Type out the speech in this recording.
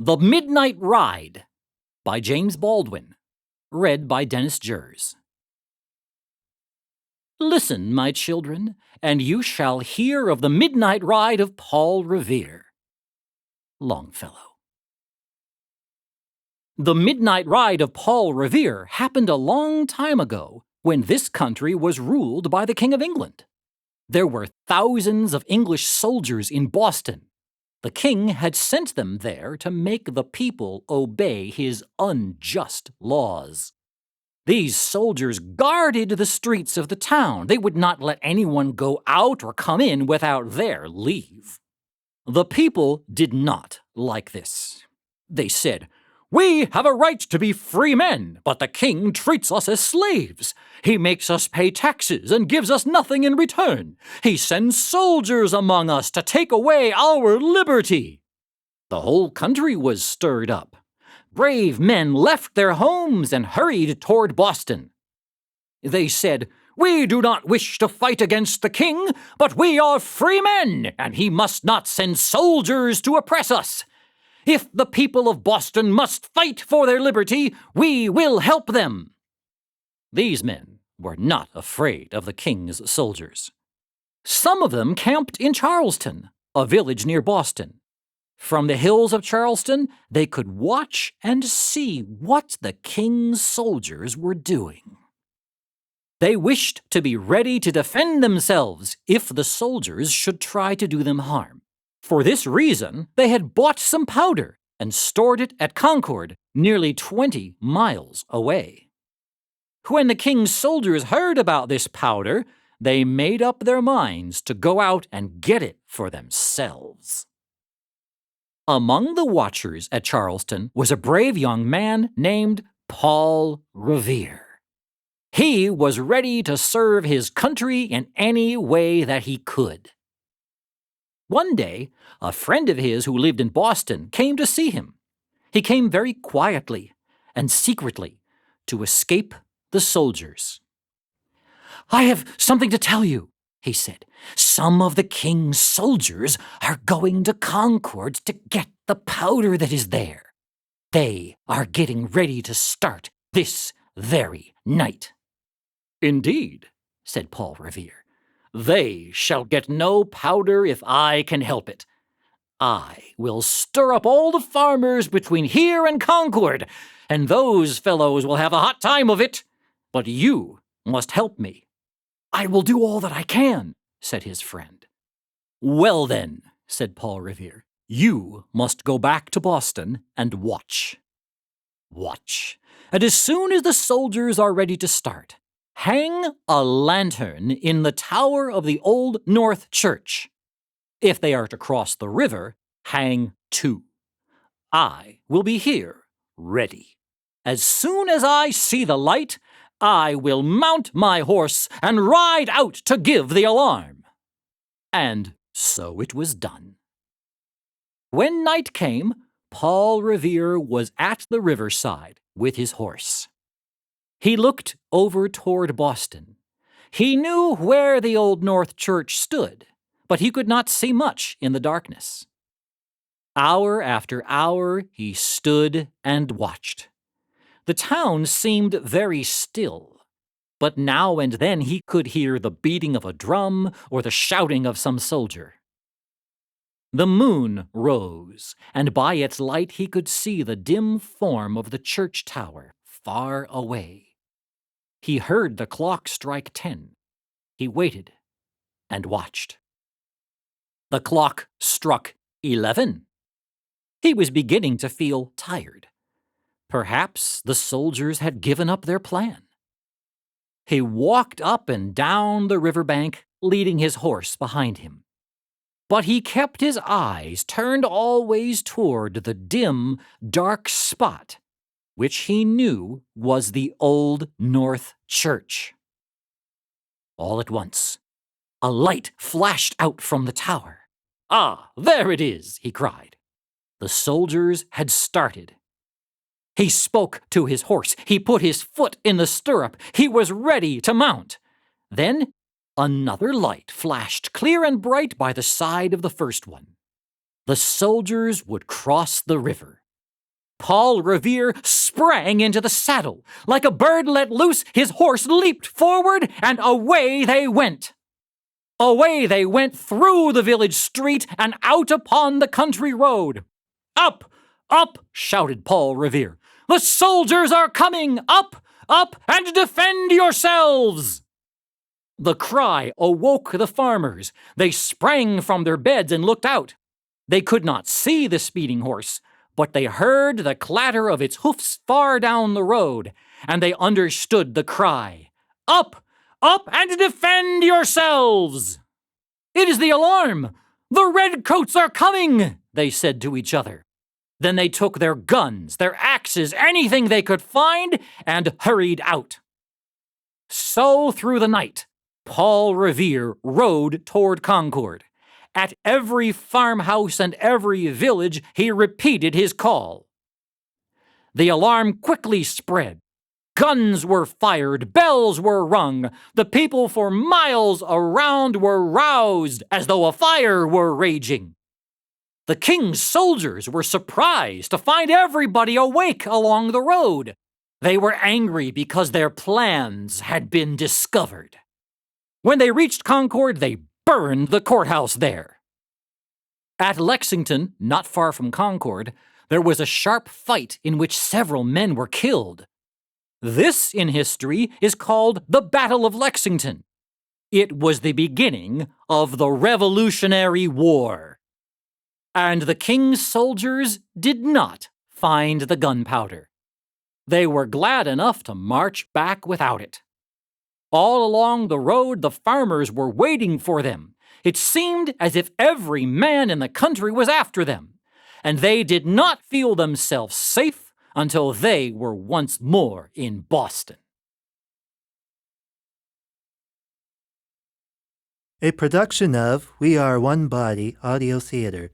The Midnight Ride by James Baldwin. Read by Dennis Jerz. Listen, my children, and you shall hear of the midnight ride of Paul Revere. Longfellow. The midnight ride of Paul Revere happened a long time ago when this country was ruled by the King of England. There were thousands of English soldiers in Boston. The king had sent them there to make the people obey his unjust laws. These soldiers guarded the streets of the town. They would not let anyone go out or come in without their leave. The people did not like this. They said, "We have a right to be free men, but the king treats us as slaves. He makes us pay taxes and gives us nothing in return. He sends soldiers among us to take away our liberty." The whole country was stirred up. Brave men left their homes and hurried toward Boston. They said, "We do not wish to fight against the king, but we are free men, and he must not send soldiers to oppress us. If the people of Boston must fight for their liberty, we will help them." These men were not afraid of the king's soldiers. Some of them camped in Charleston, a village near Boston. From the hills of Charleston, they could watch and see what the king's soldiers were doing. They wished to be ready to defend themselves if the soldiers should try to do them harm. For this reason, they had bought some powder and stored it at Concord, nearly 20 miles away. When the king's soldiers heard about this powder, they made up their minds to go out and get it for themselves. Among the watchers at Charleston was a brave young man named Paul Revere. He was ready to serve his country in any way that he could. One day, a friend of his who lived in Boston came to see him. He came very quietly and secretly to escape the soldiers. "I have something to tell you," he said. "Some of the king's soldiers are going to Concord to get the powder that is there. They are getting ready to start this very night." "Indeed," said Paul Revere. "They shall get no powder if I can help it. I will stir up all the farmers between here and Concord, and those fellows will have a hot time of it. But you must help me." "I will do all that I can," said his friend. "Well then," said Paul Revere, "you must go back to Boston and watch. Watch, and as soon as the soldiers are ready to start, hang a lantern in the tower of the Old North Church. If they are to cross the river, hang 2. I will be here, ready. As soon as I see the light, I will mount my horse and ride out to give the alarm." And so it was done. When night came, Paul Revere was at the riverside with his horse. He looked over toward Boston. He knew where the Old North Church stood, but he could not see much in the darkness. Hour after hour he stood and watched. The town seemed very still, but now and then he could hear the beating of a drum or the shouting of some soldier. The moon rose, and by its light he could see the dim form of the church tower far away. He heard the clock strike 10. He waited and watched. The clock struck 11. He was beginning to feel tired. Perhaps the soldiers had given up their plan. He walked up and down the riverbank, leading his horse behind him. But he kept his eyes turned always toward the dim, dark spot, which he knew was the Old North Church. All at once, a light flashed out from the tower. "Ah, there it is," he cried. The soldiers had started. He spoke to his horse. He put his foot in the stirrup. He was ready to mount. Then another light flashed clear and bright by the side of the first one. The soldiers would cross the river. Paul Revere sprang into the saddle. Like a bird let loose, his horse leaped forward, and away they went. Away they went through the village street and out upon the country road. "Up! Up!" shouted Paul Revere. "The soldiers are coming! Up! Up, and defend yourselves!" The cry awoke the farmers. They sprang from their beds and looked out. They could not see the speeding horse, but they heard the clatter of its hoofs far down the road, and they understood the cry. "Up! Up, and defend yourselves!" "It is the alarm! The Redcoats are coming!" they said to each other. Then they took their guns, their axes, anything they could find, and hurried out. So through the night, Paul Revere rode toward Concord. At every farmhouse and every village, he repeated his call. The alarm quickly spread. Guns were fired, bells were rung. The people for miles around were roused as though a fire were raging. The king's soldiers were surprised to find everybody awake along the road. They were angry because their plans had been discovered. When they reached Concord, they burned the courthouse there. At Lexington, not far from Concord, there was a sharp fight in which several men were killed. This, in history, is called the Battle of Lexington. It was the beginning of the Revolutionary War. And the king's soldiers did not find the gunpowder. They were glad enough to march back without it. All along the road, the farmers were waiting for them. It seemed as if every man in the country was after them, and they did not feel themselves safe until they were once more in Boston. A production of We Are One Body Audio Theater.